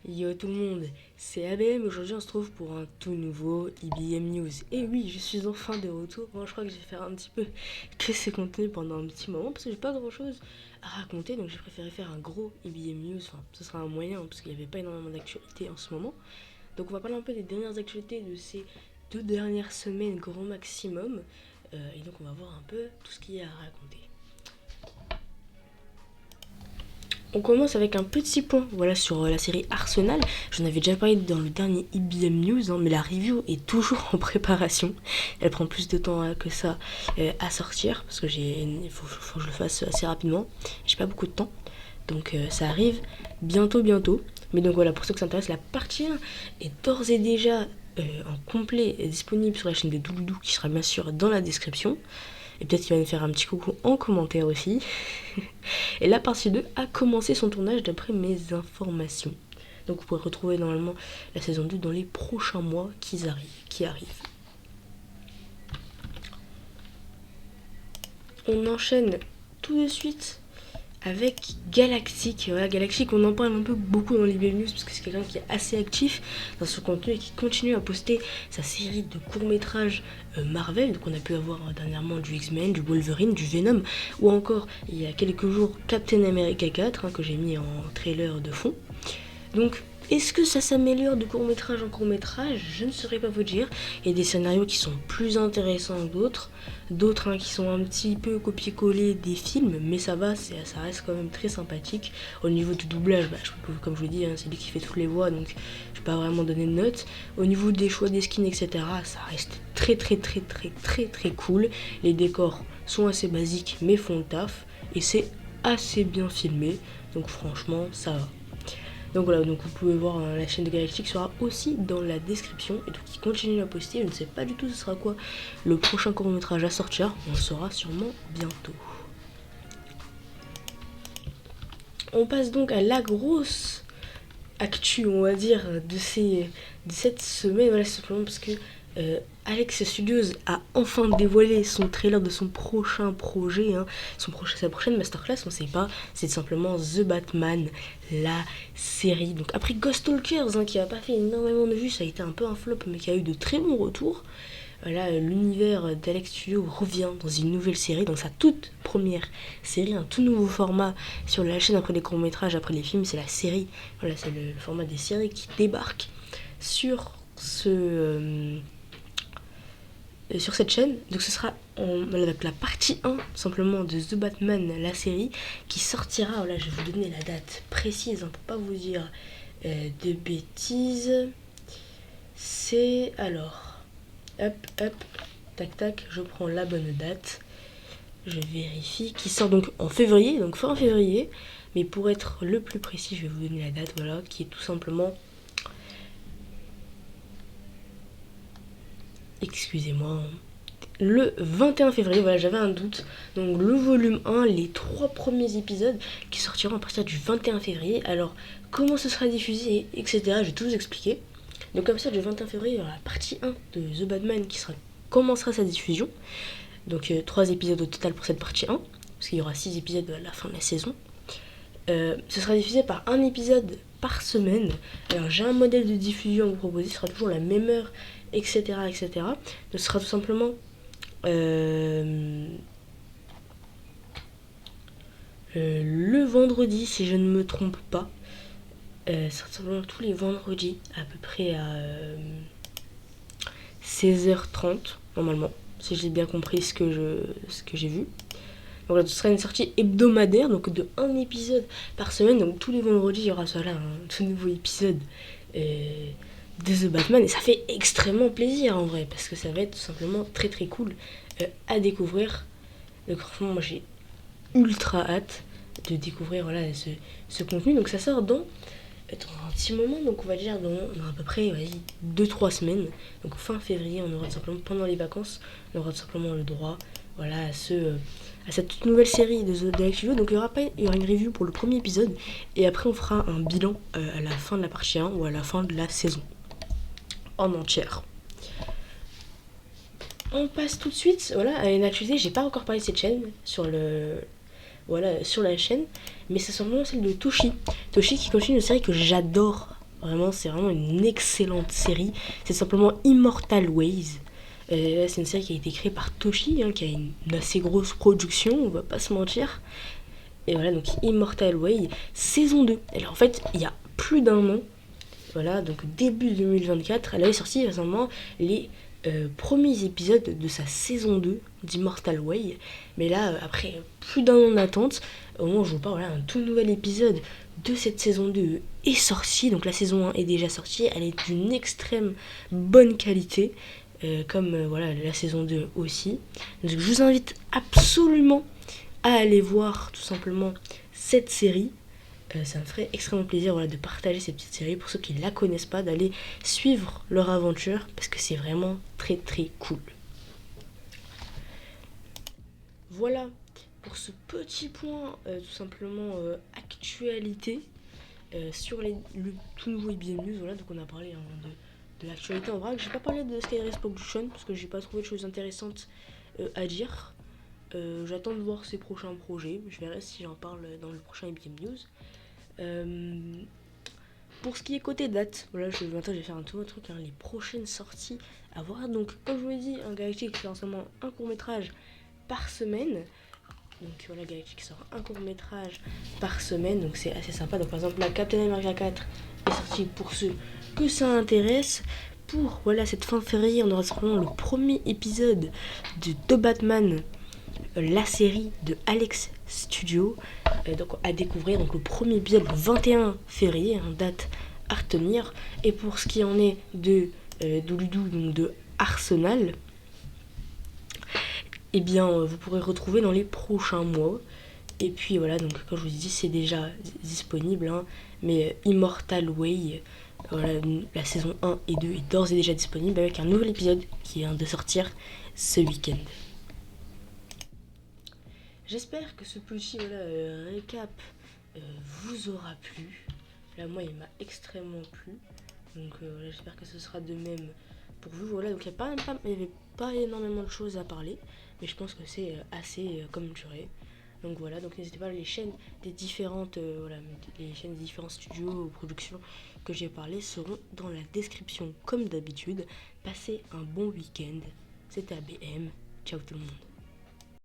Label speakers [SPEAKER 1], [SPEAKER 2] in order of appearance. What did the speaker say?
[SPEAKER 1] Yo tout le monde, c'est ABM. Aujourd'hui on se trouve pour un tout nouveau IBM News. Et oui, je suis enfin de retour. Bon, je crois que je vais faire un petit peu que ces contenus pendant un petit moment parce que j'ai pas grand chose à raconter, donc j'ai préféré faire un gros IBM News. Enfin, ce sera un moyen parce qu'il n'y avait pas énormément d'actualités en ce moment. Donc on va parler un peu des dernières actualités de ces 2 dernières semaines grand maximum. Et donc on va voir un peu tout ce qu'il y a à raconter. On commence avec un petit point sur la série Arsenal. J'en avais déjà parlé dans le dernier IBM News, mais la review est toujours en préparation. Elle prend plus de temps que ça à sortir parce que il faut que je le fasse assez rapidement. J'ai pas beaucoup de temps, donc ça arrive bientôt. Mais donc voilà, pour ceux que ça intéresse, la partie 1 est d'ores et déjà en complet disponible sur la chaîne de Doudoudou qui sera bien sûr dans la description. Et peut-être qu'il va me faire un petit coucou en commentaire aussi. Et la partie 2 a commencé son tournage d'après mes informations. Donc vous pourrez retrouver normalement la saison 2 dans les prochains mois qui arrivent. On enchaîne tout de suite avec Galactic. Voilà, Galactic, on en parle un peu beaucoup dans les news parce que c'est quelqu'un qui est assez actif dans son contenu et qui continue à poster sa série de courts-métrages Marvel. Donc on a pu avoir dernièrement du X-Men, du Wolverine, du Venom, ou encore il y a quelques jours Captain America 4 que j'ai mis en trailer de fond. Donc est-ce que ça s'améliore de court-métrage en court-métrage? Je ne saurais pas vous dire. Il y a des scénarios qui sont plus intéressants que d'autres qui sont un petit peu copier-coller des films, mais ça va, ça reste quand même très sympathique. Au niveau du doublage, comme je vous dis, c'est lui qui fait toutes les voix, donc je peux pas vraiment donner de notes. Au niveau des choix des skins, etc., ça reste très cool. Les décors sont assez basiques, mais font le taf, et c'est assez bien filmé, donc franchement, ça va. Donc voilà, donc vous pouvez voir la chaîne de Galactic sera aussi dans la description. Et donc il continue à poster. Je ne sais pas du tout ce sera quoi le prochain court-métrage à sortir. On le saura sûrement bientôt. On passe donc à la grosse actu, on va dire, de cette semaine. Voilà, simplement parce que Alex Studios a enfin dévoilé son trailer de son prochain projet, sa prochaine masterclass, on sait pas, c'est simplement The Batman, la série. Donc après Ghost Talkers, qui a pas fait énormément de vues, ça a été un peu un flop, mais qui a eu de très bons retours. Là, l'univers d'Alex Studio revient dans une nouvelle série, dans sa toute première série, un tout nouveau format sur la chaîne après les courts-métrages, après les films, c'est la série. Voilà, c'est le format des séries qui débarque sur sur cette chaîne. Donc ce sera avec la partie 1 simplement de The Batman, la série, qui sortira, voilà, je vais vous donner la date précise pour pas vous dire de bêtises. C'est alors, hop, tac, je prends la bonne date, je vérifie, qui sort donc en février, donc fin février, mais pour être le plus précis, je vais vous donner la date, voilà, qui est tout simplement, excusez-moi, le 21 février, voilà, j'avais un doute. Donc le volume 1, les 3 premiers épisodes qui sortiront à partir du 21 février. Alors, comment ce sera diffusé, etc. Je vais tout vous expliquer. Donc à partir du 21 février, il y aura la partie 1 de The Batman qui commencera sa diffusion. Donc 3 épisodes au total pour cette partie 1, parce qu'il y aura 6 épisodes à la fin de la saison. Ce sera diffusé par un épisode par semaine. Alors j'ai un modèle de diffusion à vous proposer, ce sera toujours la même heure, etc. Donc ce sera tout simplement le vendredi, si je ne me trompe pas. Certainement tous les vendredis, à peu près à 16h30, normalement, si j'ai bien compris ce que j'ai vu. Donc là, ce sera une sortie hebdomadaire, donc de un épisode par semaine. Donc tous les vendredis, il y aura un tout nouveau épisode de The Batman. Et ça fait extrêmement plaisir en vrai, parce que ça va être tout simplement très cool à découvrir. Donc franchement, moi j'ai ultra hâte de découvrir ce contenu. Donc ça sort dans un petit moment, donc on va dire dans à peu près 2-3 semaines. Donc fin février, on aura tout simplement, pendant les vacances, on aura tout simplement le droit à cette toute nouvelle série de The Studio. Donc il y aura une review pour le premier épisode, et après on fera un bilan à la fin de la partie 1 ou à la fin de la saison en entière. On passe tout de suite à une actualité. J'ai pas encore parlé de cette chaîne sur la chaîne, mais c'est simplement celle de Toshi qui continue une série que j'adore Vraiment, c'est vraiment une excellente série. C'est simplement Immortal Ways. C'est une série qui a été créée par Toshi, qui a une assez grosse production, on va pas se mentir. Et voilà, donc Immortal Way, saison 2. Alors en fait, il y a plus d'un an, voilà, donc début 2024, elle avait sorti récemment les premiers épisodes de sa saison 2 d'Immortal Way. Mais là, après plus d'un an d'attente, au moment où je vous parle, voilà, un tout nouvel épisode de cette saison 2 est sorti. Donc la saison 1 est déjà sortie, elle est d'une extrême bonne qualité. Comme voilà, la saison 2 aussi. Donc je vous invite absolument à aller voir tout simplement cette série. Ça me ferait extrêmement plaisir, voilà, de partager cette petite série pour ceux qui ne la connaissent pas, d'aller suivre leur aventure parce que c'est vraiment très très cool. Voilà pour ce petit point tout simplement actualité sur le tout nouveau IBM News. Voilà, donc on a parlé de l'actualité en vrac. J'ai pas parlé de Skyrim Production parce que j'ai pas trouvé de choses intéressantes à dire. J'attends de voir ses prochains projets. Je verrai si j'en parle dans le prochain IBM News. Pour ce qui est côté date, voilà, maintenant je vais faire un tout autre truc, les prochaines sorties à voir. Donc, comme je vous l'ai dit, un Galactic qui fait en ce moment un court-métrage par semaine. Donc voilà, Galactic sort un court-métrage par semaine, donc c'est assez sympa. Donc par exemple, la Captain America 4 est sortie pour ceux que ça intéresse. Pour voilà, cette fin février, on aura simplement le premier épisode de The Batman, la série de Alex Studio, donc à découvrir. Donc le premier épisode le 21 février, date à retenir. Et pour ce qui en est de Doulidou, donc de Arsenal, eh bien vous pourrez retrouver dans les prochains mois. Et puis voilà, donc comme je vous dis, c'est déjà disponible, mais Immortal Way, voilà, la saison 1 et 2 est d'ores et déjà disponible avec un nouvel épisode qui vient de sortir ce week-end. J'espère que ce petit récap vous aura plu. Là, moi, il m'a extrêmement plu. Donc, j'espère que ce sera de même pour vous. Voilà, donc il n'y avait pas énormément de choses à parler. Mais je pense que c'est assez commenturé. Donc voilà, donc n'hésitez pas, les chaînes des différentes, les chaînes des différents studios ou productions que j'ai parlé seront dans la description comme d'habitude. Passez un bon week-end. C'était ABM. Ciao tout le monde.